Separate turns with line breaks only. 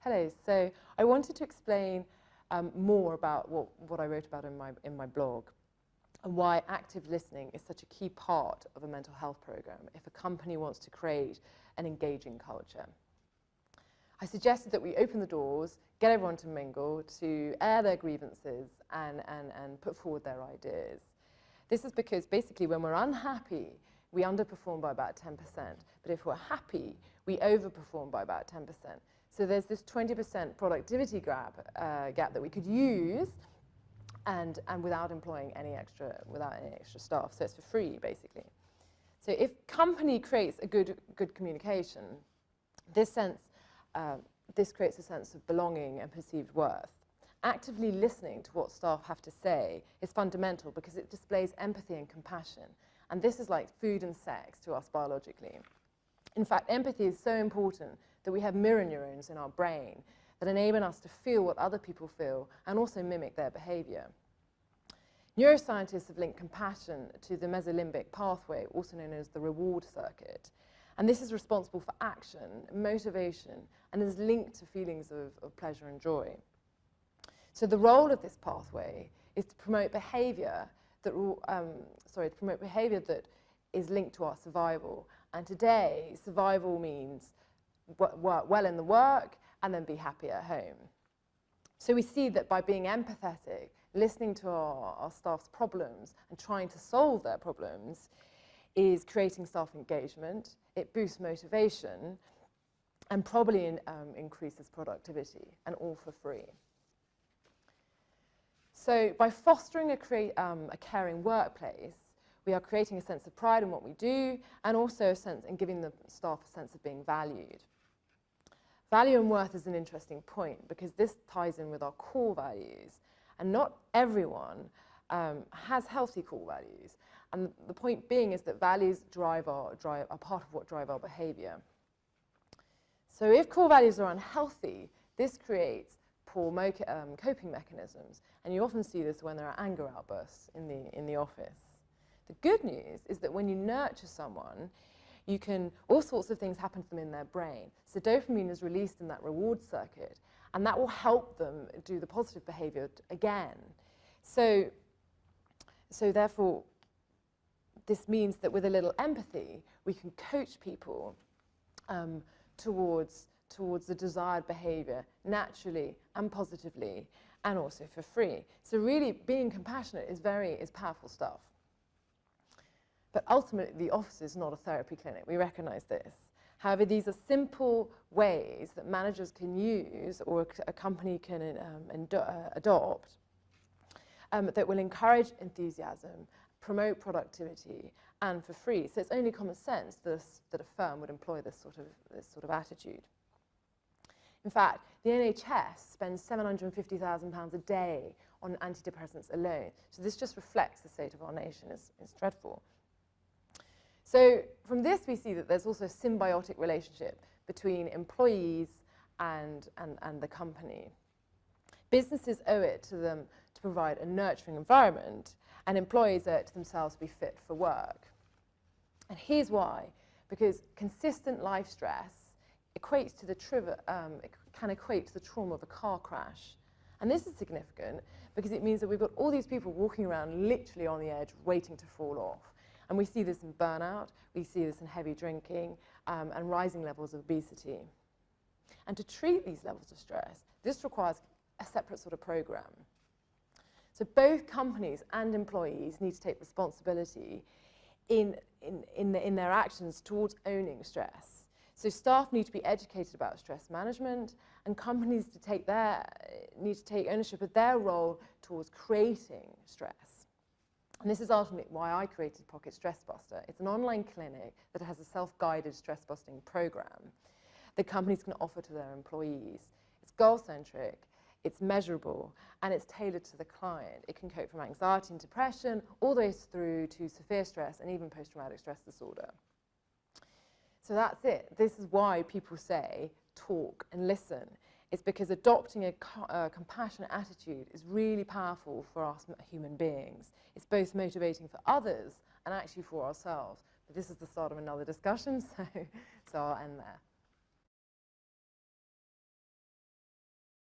Hello. So I wanted to explain more about what I wrote about in my blog and why active listening is such a key part of a mental health program if a company wants to create an engaging culture. I suggested that we open the doors, get everyone to mingle, to air their grievances and put forward their ideas. This is because basically when we're unhappy, we underperform by about 10%, but if we're happy, we overperform by about 10%. So there's this 20% productivity gap that we could use and without employing any extra staff. So it's for free, basically. So if company creates a good communication, this creates a sense of belonging and perceived worth. Actively listening to what staff have to say is fundamental because it displays empathy and compassion. And this is like food and sex to us biologically. In fact, empathy is so important that we have mirror neurons in our brain that enable us to feel what other people feel and also mimic their behavior. Neuroscientists have linked compassion to the mesolimbic pathway, also known as the reward circuit. And this is responsible for action, motivation, and is linked to feelings of pleasure and joy. So the role of this pathway is to promote behavior that is linked to our survival. And today, survival means work well in the work and then be happy at home. So we see that by being empathetic, listening to our staff's problems and trying to solve their problems is creating staff engagement, it boosts motivation, and probably increases productivity, and all for free. So by fostering a caring workplace, we are creating a sense of pride in what we do and also giving the staff a sense of being valued. Value and worth is an interesting point because this ties in with our core values, and not everyone has healthy core values. And the point being is that values are part of what drive our behavior. So if core values are unhealthy, this creates poor coping mechanisms, and you often see this when there are anger outbursts in the office. The good news is that when you nurture someone, all sorts of things happen to them in their brain. So dopamine is released in that reward circuit, and that will help them do the positive behavior again. So therefore, this means that with a little empathy, we can coach people towards the desired behavior naturally and positively, and also for free. So really, being compassionate is powerful stuff. But ultimately, the office is not a therapy clinic. We recognize this. However, these are simple ways that managers can use or a company can adopt that will encourage enthusiasm, promote productivity, and for free. So it's only common sense that a firm would employ this sort of attitude. In fact, the NHS spends £750,000 a day on antidepressants alone. So this just reflects the state of our nation. It's dreadful. So from this, we see that there's also a symbiotic relationship between employees and the company. Businesses owe it to them to provide a nurturing environment, and employees owe it to themselves to be fit for work. And here's why. Because consistent life stress equates to can equate to the trauma of a car crash. And this is significant because it means that we've got all these people walking around literally on the edge, waiting to fall off. And we see this in burnout, we see this in heavy drinking, and rising levels of obesity. And to treat these levels of stress, this requires a separate sort of program. So both companies and employees need to take responsibility in their actions towards owning stress. So staff need to be educated about stress management, and companies need to take ownership of their role towards creating stress. And this is ultimately why I created Pocket Stress Buster. It's an online clinic that has a self-guided stress-busting program that companies can offer to their employees. It's goal-centric, it's measurable, and it's tailored to the client. It can cope from anxiety and depression, all the way through to severe stress and even post-traumatic stress disorder. So that's it. This is why people say, talk and listen. It's because adopting a compassionate attitude is really powerful for us human beings. It's both motivating for others and actually for ourselves. But this is the start of another discussion, so I'll end there.